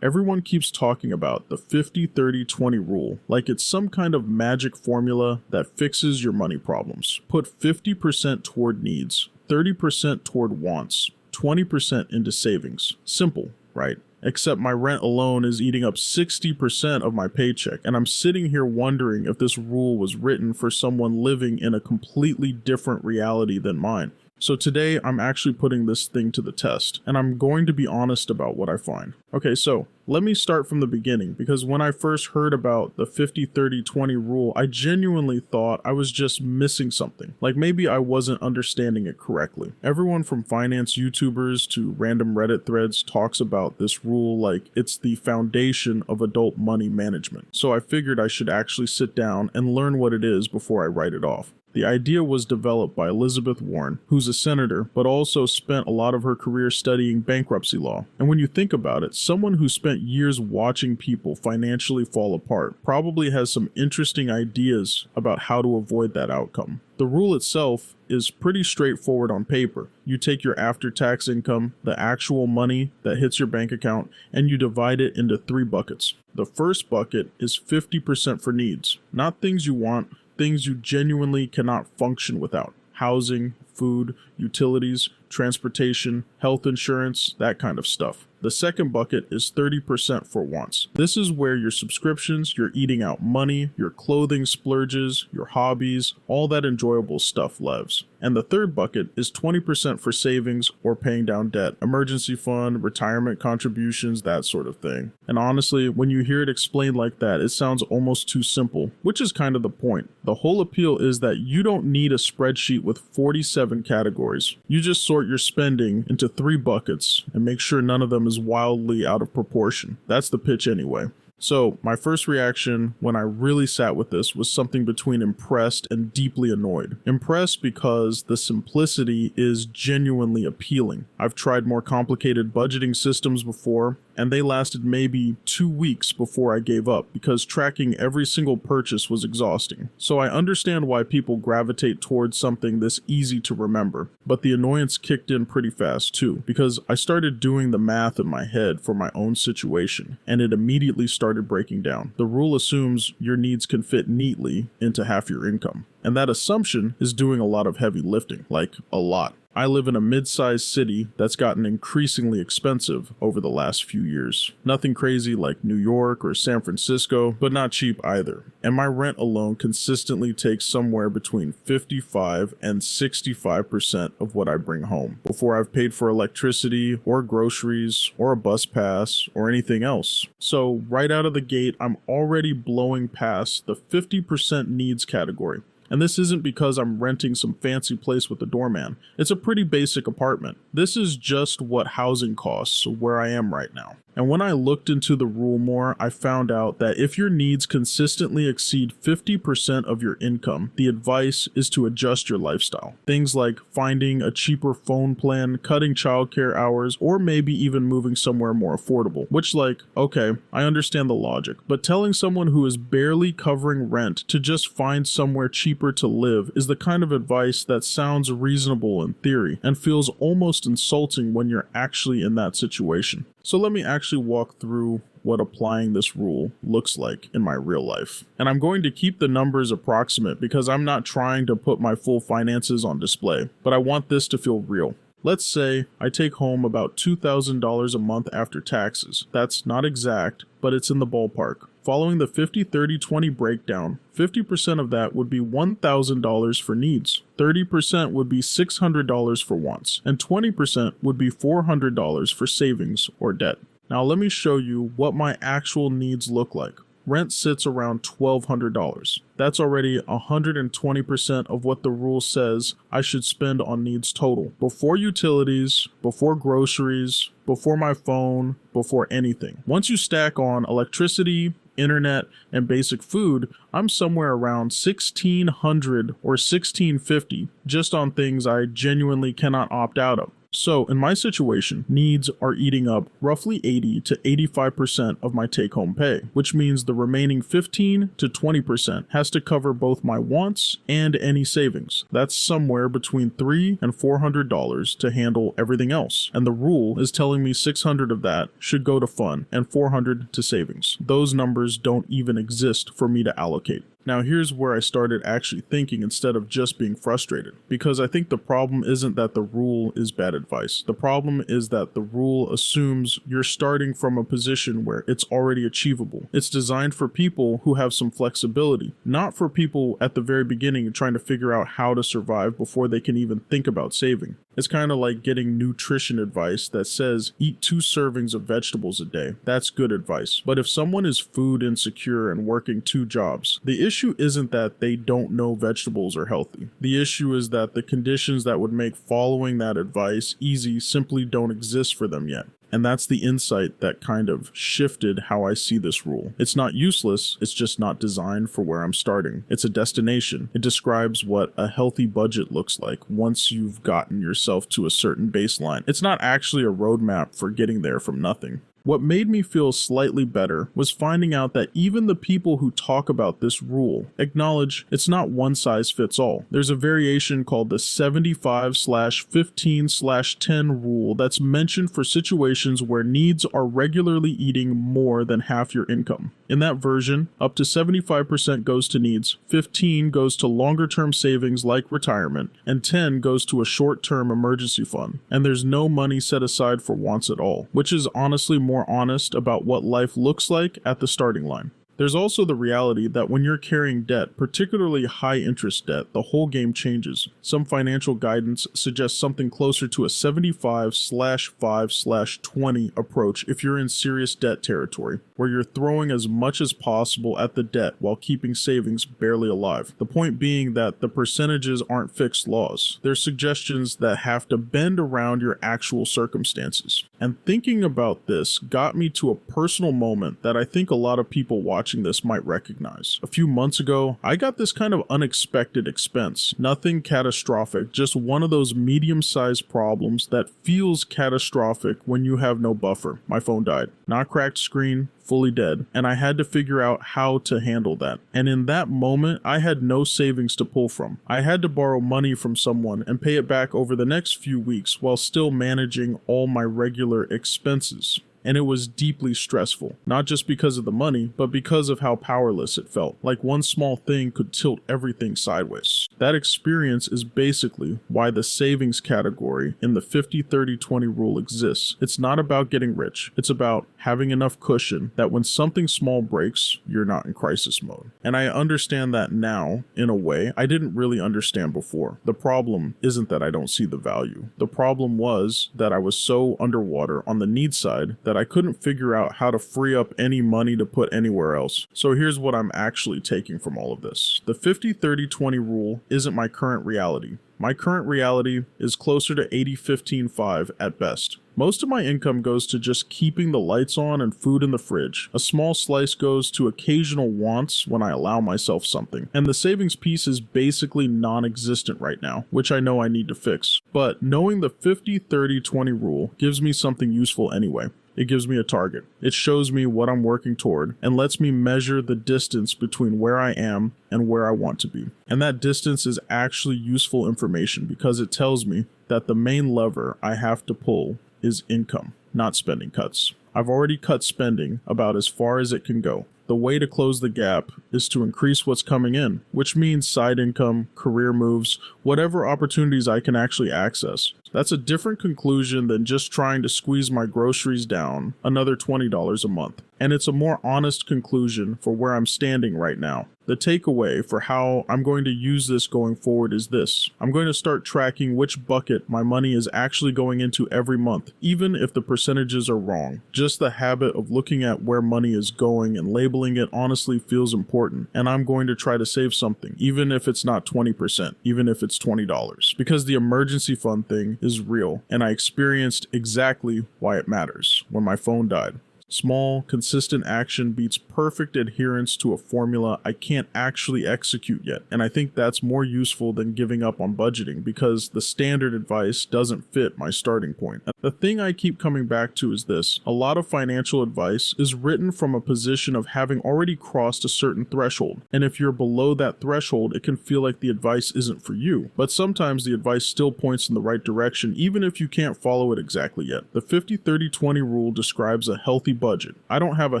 Everyone keeps talking about the 50-30-20 rule like it's some kind of magic formula that fixes your money problems. Put 50% toward needs, 30% toward wants, 20% into savings. Simple, right? Except my rent alone is eating up 60% of my paycheck, and I'm sitting here wondering if this rule was written for someone living in a completely different reality than mine. So today, I'm actually putting this thing to the test, and I'm going to be honest about what I find. Okay, so let me start from the beginning, because when I first heard about the 50-30-20 rule, I genuinely thought I was just missing something. Like maybe I wasn't understanding it correctly. Everyone from finance YouTubers to random Reddit threads talks about this rule like it's the foundation of adult money management. So I figured I should actually sit down and learn what it is before I write it off. The idea was developed by Elizabeth Warren, who's a senator, but also spent a lot of her career studying bankruptcy law. And when you think about it, someone who spent years watching people financially fall apart probably has some interesting ideas about how to avoid that outcome. The rule itself is pretty straightforward on paper. You take your after-tax income, the actual money that hits your bank account, and you divide it into 3 buckets. The first bucket is 50% for needs, not things you want, things you genuinely cannot function without. Housing, food, utilities, transportation, health insurance, that kind of stuff. The second bucket is 30% for wants. This is where your subscriptions, your eating out money, your clothing splurges, your hobbies, all that enjoyable stuff lives. And the third bucket is 20% for savings or paying down debt, emergency fund, retirement contributions, that sort of thing. And honestly, when you hear it explained like that, it sounds almost too simple, which is kind of the point. The whole appeal is that you don't need a spreadsheet with 47 categories. You just sort your spending into 3 buckets and make sure none of them is wildly out of proportion. That's the pitch anyway. So my first reaction when I really sat with this was something between impressed and deeply annoyed. Impressed because the simplicity is genuinely appealing. I've tried more complicated budgeting systems before, and they lasted maybe 2 weeks before I gave up because tracking every single purchase was exhausting. So I understand why people gravitate towards something this easy to remember, but the annoyance kicked in pretty fast too, because I started doing the math in my head for my own situation, and it immediately started breaking down. The rule assumes your needs can fit neatly into half your income, and that assumption is doing a lot of heavy lifting, like a lot. I live in a mid-sized city that's gotten increasingly expensive over the last few years. Nothing crazy like New York or San Francisco, but not cheap either. And my rent alone consistently takes somewhere between 55 and 65% of what I bring home before I've paid for electricity or groceries or a bus pass or anything else. So right out of the gate, I'm already blowing past the 50% needs category. And this isn't because I'm renting some fancy place with a doorman. It's a pretty basic apartment. This is just what housing costs where I am right now. And when I looked into the rule more, I found out that if your needs consistently exceed 50% of your income, the advice is to adjust your lifestyle. Things like finding a cheaper phone plan, cutting childcare hours, or maybe even moving somewhere more affordable. Which, like, okay, I understand the logic, but telling someone who is barely covering rent to just find somewhere cheaper to live is the kind of advice that sounds reasonable in theory and feels almost insulting when you're actually in that situation. So let me actually walk through what applying this rule looks like in my real life. And I'm going to keep the numbers approximate because I'm not trying to put my full finances on display, but I want this to feel real. Let's say I take home about $2,000 a month after taxes. That's not exact, but it's in the ballpark. Following the 50-30-20 breakdown, 50% of that would be $1,000 for needs, 30% would be $600 for wants, and 20% would be $400 for savings or debt. Now let me show you what my actual needs look like. Rent sits around $1,200. That's already 120% of what the rule says I should spend on needs total. Before utilities, before groceries, before my phone, before anything. Once you stack on electricity, internet, and basic food, I'm somewhere around $1,600 or $1,650 just on things I genuinely cannot opt out of. So in my situation, needs are eating up roughly 80 to 85% of my take-home pay, which means the remaining 15 to 20% has to cover both my wants and any savings. That's somewhere between $300 and $400 to handle everything else. And the rule is telling me 600 of that should go to fun and 400 to savings. Those numbers don't even exist for me to allocate. Now here's where I started actually thinking instead of just being frustrated, because I think the problem isn't that the rule is bad advice. The problem is that the rule assumes you're starting from a position where it's already achievable. It's designed for people who have some flexibility, not for people at the very beginning trying to figure out how to survive before they can even think about saving. It's kind of like getting nutrition advice that says eat 2 servings of vegetables a day. That's good advice. But if someone is food insecure and working 2 jobs, the issue isn't that they don't know vegetables are healthy. The issue is that the conditions that would make following that advice easy simply don't exist for them yet. And that's the insight that kind of shifted how I see this rule. It's not useless, it's just not designed for where I'm starting. It's a destination. It describes what a healthy budget looks like once you've gotten yourself to a certain baseline. It's not actually a roadmap for getting there from nothing. What made me feel slightly better was finding out that even the people who talk about this rule acknowledge it's not one size fits all. There's a variation called the 75/15/10 rule that's mentioned for situations where needs are regularly eating more than half your income. In that version, up to 75% goes to needs, 15 goes to longer-term savings like retirement, and 10 goes to a short-term emergency fund. And there's no money set aside for wants at all, which is honestly more honest about what life looks like at the starting line. There's also the reality that when you're carrying debt, particularly high interest debt, the whole game changes. Some financial guidance suggests something closer to a 75/5/20 approach if you're in serious debt territory, where you're throwing as much as possible at the debt while keeping savings barely alive. The point being that the percentages aren't fixed laws. They're suggestions that have to bend around your actual circumstances. And thinking about this got me to a personal moment that I think a lot of people watching this might recognize. A few months ago, I got this kind of unexpected expense. Nothing catastrophic, just one of those medium-sized problems that feels catastrophic when you have no buffer. My phone died. Not cracked screen, fully dead, and I had to figure out how to handle that. And in that moment, I had no savings to pull from. I had to borrow money from someone and pay it back over the next few weeks while still managing all my regular expenses. And it was deeply stressful, not just because of the money, but because of how powerless it felt. Like one small thing could tilt everything sideways. That experience is basically why the savings category in the 50-30-20 rule exists. It's not about getting rich. It's about having enough cushion that when something small breaks, you're not in crisis mode. And I understand that now, in a way, I didn't really understand before. The problem isn't that I don't see the value. The problem was that I was so underwater on the need side that I couldn't figure out how to free up any money to put anywhere else. So here's what I'm actually taking from all of this. The 50-30-20 rule isn't my current reality. My current reality is closer to 80-15-5 at best. Most of my income goes to just keeping the lights on and food in the fridge. A small slice goes to occasional wants when I allow myself something. And the savings piece is basically non-existent right now, which I know I need to fix. But knowing the 50-30-20 rule gives me something useful anyway. It gives me a target. It shows me what I'm working toward and lets me measure the distance between where I am and where I want to be. And that distance is actually useful information because it tells me that the main lever I have to pull is income, not spending cuts. I've already cut spending about as far as it can go. The way to close the gap is to increase what's coming in, which means side income, career moves, whatever opportunities I can actually access. That's a different conclusion than just trying to squeeze my groceries down another $20 a month. And it's a more honest conclusion for where I'm standing right now. The takeaway for how I'm going to use this going forward is this. I'm going to start tracking which bucket my money is actually going into every month, even if the percentages are wrong. Just the habit of looking at where money is going and labeling it honestly feels important. And I'm going to try to save something, even if it's not 20%, even if it's $20. Because the emergency fund thing is real, and I experienced exactly why it matters when my phone died. Small, consistent action beats perfect adherence to a formula I can't actually execute yet, and I think that's more useful than giving up on budgeting because the standard advice doesn't fit my starting point. The thing I keep coming back to is this: a lot of financial advice is written from a position of having already crossed a certain threshold, and if you're below that threshold, it can feel like the advice isn't for you. But sometimes the advice still points in the right direction even if you can't follow it exactly yet. The 50-30-20 rule describes a healthy budget. I don't have a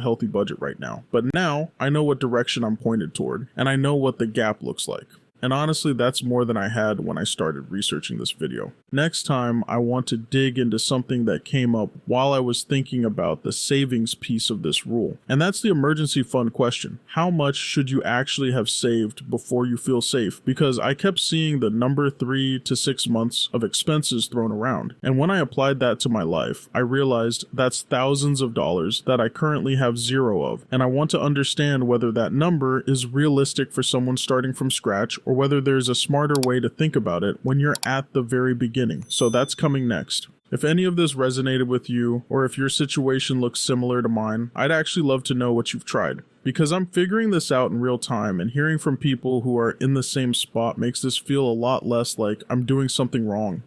healthy budget right now, but now I know what direction I'm pointed toward, and I know what the gap looks like. And honestly, that's more than I had when I started researching this video. Next time, I want to dig into something that came up while I was thinking about the savings piece of this rule. And that's the emergency fund question. How much should you actually have saved before you feel safe? Because I kept seeing the number 3 to 6 months of expenses thrown around. And when I applied that to my life, I realized that's thousands of dollars that I currently have zero of. And I want to understand whether that number is realistic for someone starting from scratch, or whether there's a smarter way to think about it when you're at the very beginning. So that's coming next. If any of this resonated with you, or if your situation looks similar to mine, I'd actually love to know what you've tried. Because I'm figuring this out in real time, and hearing from people who are in the same spot makes this feel a lot less like I'm doing something wrong.